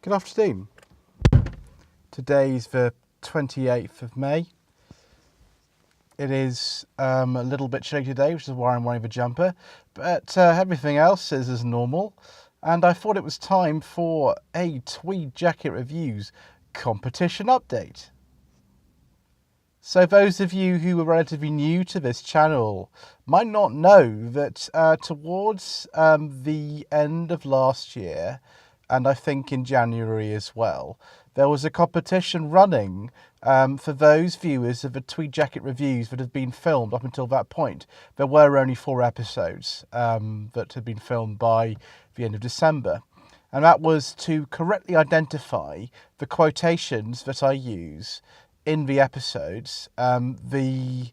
Good afternoon. Today's the 28th of May. It is a little bit chilly today, which is why I'm wearing the jumper, but everything else is as normal, and I thought it was time for a Tweed jacket reviews competition update. So those of you who are relatively new to this channel might not know that towards the end of last year, and I think in January as well, there was a competition running for those viewers of the Tweed jacket reviews that have been filmed up until that point. There were only 4 episodes that had been filmed by the end of December. And that was to correctly identify the quotations that I use in the episodes, the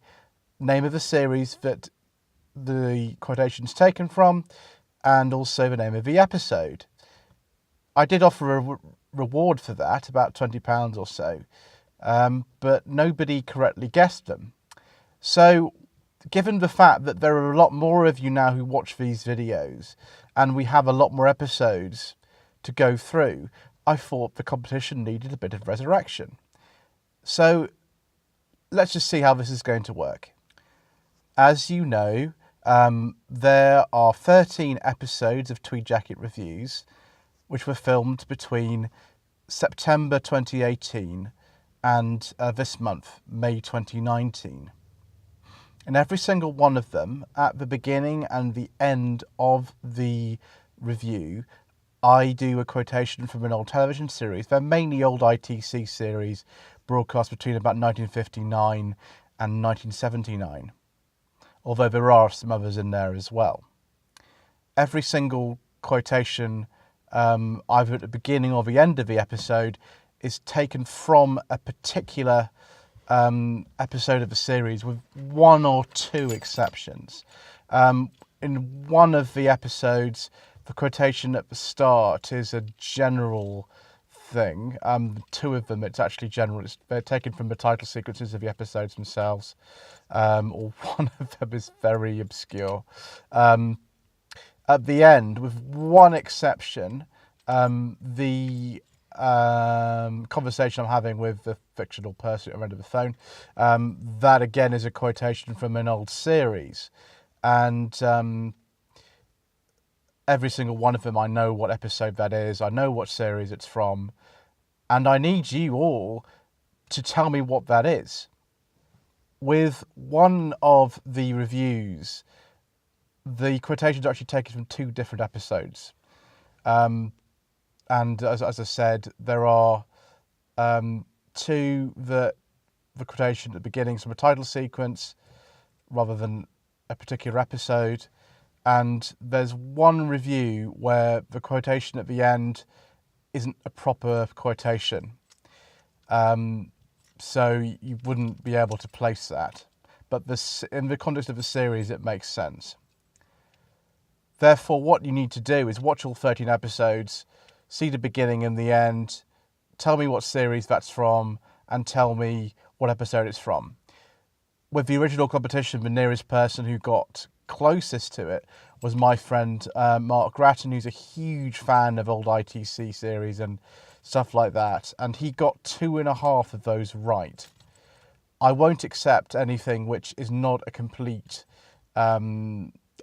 name of the series that the quotation's taken from, and also the name of the episode. I did offer a reward for that, about £20 or so, but nobody correctly guessed them. So, given the fact that there are a lot more of you now who watch these videos, and we have a lot more episodes to go through, I thought the competition needed a bit of resurrection. So, let's just see how this is going to work. As you know, there are 13 episodes of Tweed Jacket Reviews, which were filmed between September 2018 and this month, May 2019. And every single one of them, at the beginning and the end of the review, I do a quotation from an old television series. They're mainly old ITC series, broadcast between about 1959 and 1979. Although there are some others in there as well. Every single quotation, either at the beginning or the end of the episode, is taken from a particular episode of the series, with 1 or 2 exceptions. In one of the episodes, the quotation at the start is a general thing. 2 of them, it's actually general. They're taken from the title sequences of the episodes themselves, or one of them is very obscure. At the end, with one exception, the conversation I'm having with the fictional person at the end of the phone, that again is a quotation from an old series. And every single one of them, I know what episode that is, I know what series it's from, and I need you all to tell me what that is. With one of the reviews, the quotations are actually taken from 2 different episodes. And as I said, there are 2 that the quotation at the beginning is from a title sequence rather than a particular episode. And there's one review where the quotation at the end isn't a proper quotation. So you wouldn't be able to place that. But in the context of the series, it makes sense. Therefore, what you need to do is watch all 13 episodes, see the beginning and the end, tell me what series that's from, and tell me what episode it's from. With the original competition, the nearest person who got closest to it was my friend Mark Grattan, who's a huge fan of old ITC series and stuff like that, and he got 2.5 of those right. I won't accept anything which is not a complete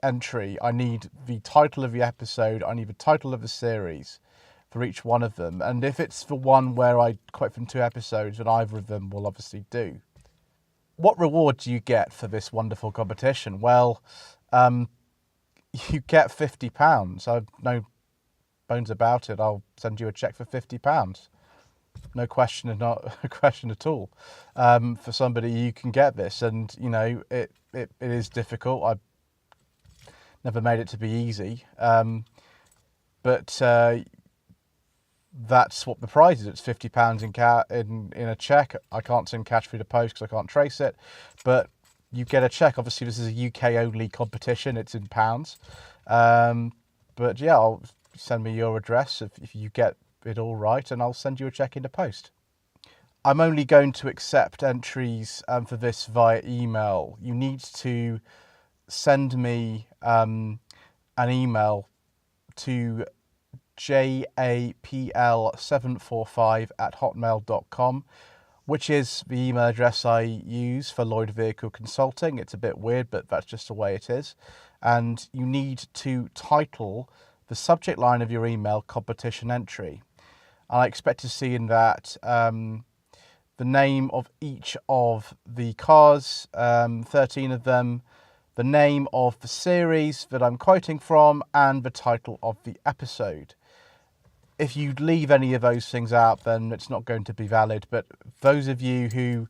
entry. I need the title of the episode, I need the title of the series for each one of them, and if it's the one where I quote from 2 episodes, then either of them will obviously do. What reward do you get for this wonderful competition? Well, you get £50. I've no bones about it. I'll send you a cheque for £50. No question, not a question at all. For somebody, you can get this, and you know it is difficult. I've never made it to be easy, but that's what the prize is. It's £50 in a cheque. I can't send cash through the post because I can't trace it, but you get a cheque. Obviously, this is a UK only competition. It's in pounds, but yeah, I'll send me your address if you get it all right, and I'll send you a cheque in the post. I'm only going to accept entries for this via email. You need to send me an email to japl745@hotmail.com, which is the email address I use for Lloyd Vehicle Consulting. It's a bit weird, but that's just the way it is. And you need to title the subject line of your email competition entry. I expect to see in that the name of each of the cars, 13 of them, the name of the series that I'm quoting from, and the title of the episode. If you leave any of those things out, then it's not going to be valid. But those of you who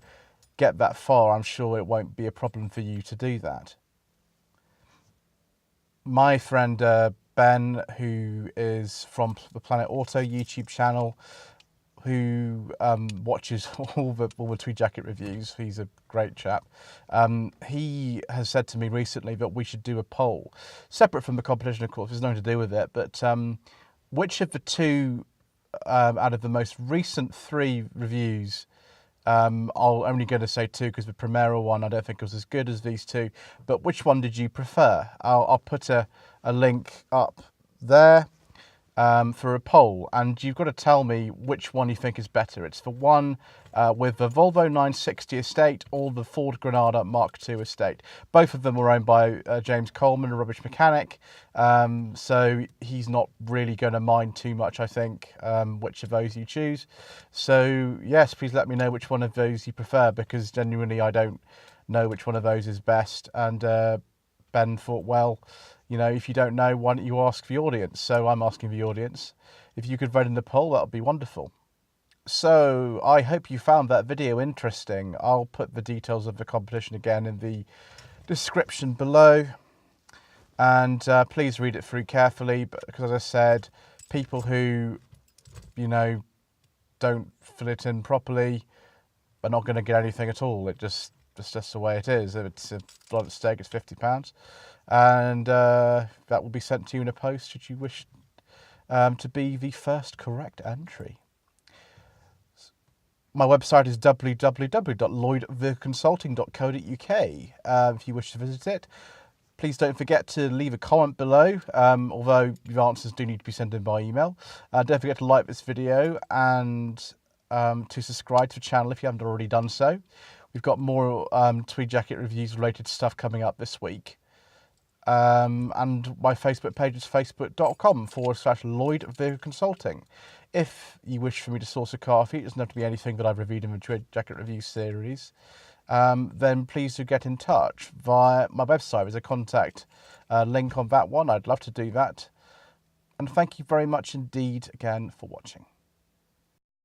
get that far, I'm sure it won't be a problem for you to do that. My friend Ben, who is from the Planet Auto YouTube channel, who watches all the Tweed jacket reviews, he's a great chap. He has said to me recently that we should do a poll, separate from the competition, of course, there's nothing to do with it, but which of the two, out of the most recent 3 reviews, I'm only going to say 2 because the Primera one I don't think was as good as these 2, but which one did you prefer? I'll put a link up there for a poll, and you've got to tell me which one you think is better. It's the one with the Volvo 960 estate or the Ford Granada Mark II estate. Both of them were owned by James Coleman, a rubbish mechanic, so he's not really going to mind too much, I think, which of those you choose. So yes, please let me know which one of those you prefer, because genuinely I don't know which one of those is best. And Ben thought, well, you know, if you don't know, why don't you ask the audience? So I'm asking the audience. If you could vote in the poll, that would be wonderful. So I hope you found that video interesting. I'll put the details of the competition again in the description below. And please read it through carefully, because as I said, people who, you know, don't fill it in properly are not going to get anything at all. It's just the way it is. If it's a lot at stake, it's £50. And that will be sent to you in a post should you wish to be the first correct entry. My website is www.lloydvehicleconsulting.co.uk. If you wish to visit it, please don't forget to leave a comment below, although your answers do need to be sent in by email. Don't forget to like this video and to subscribe to the channel if you haven't already done so. We've got more Tweed jacket reviews related stuff coming up this week. And my Facebook page is facebook.com/Lloyd Vehicle Consulting. If you wish for me to source a car for you, it doesn't have to be anything that I've reviewed in the Tweed jacket review series, then please do get in touch via my website. There's a contact link on that one. I'd love to do that. And thank you very much indeed again for watching.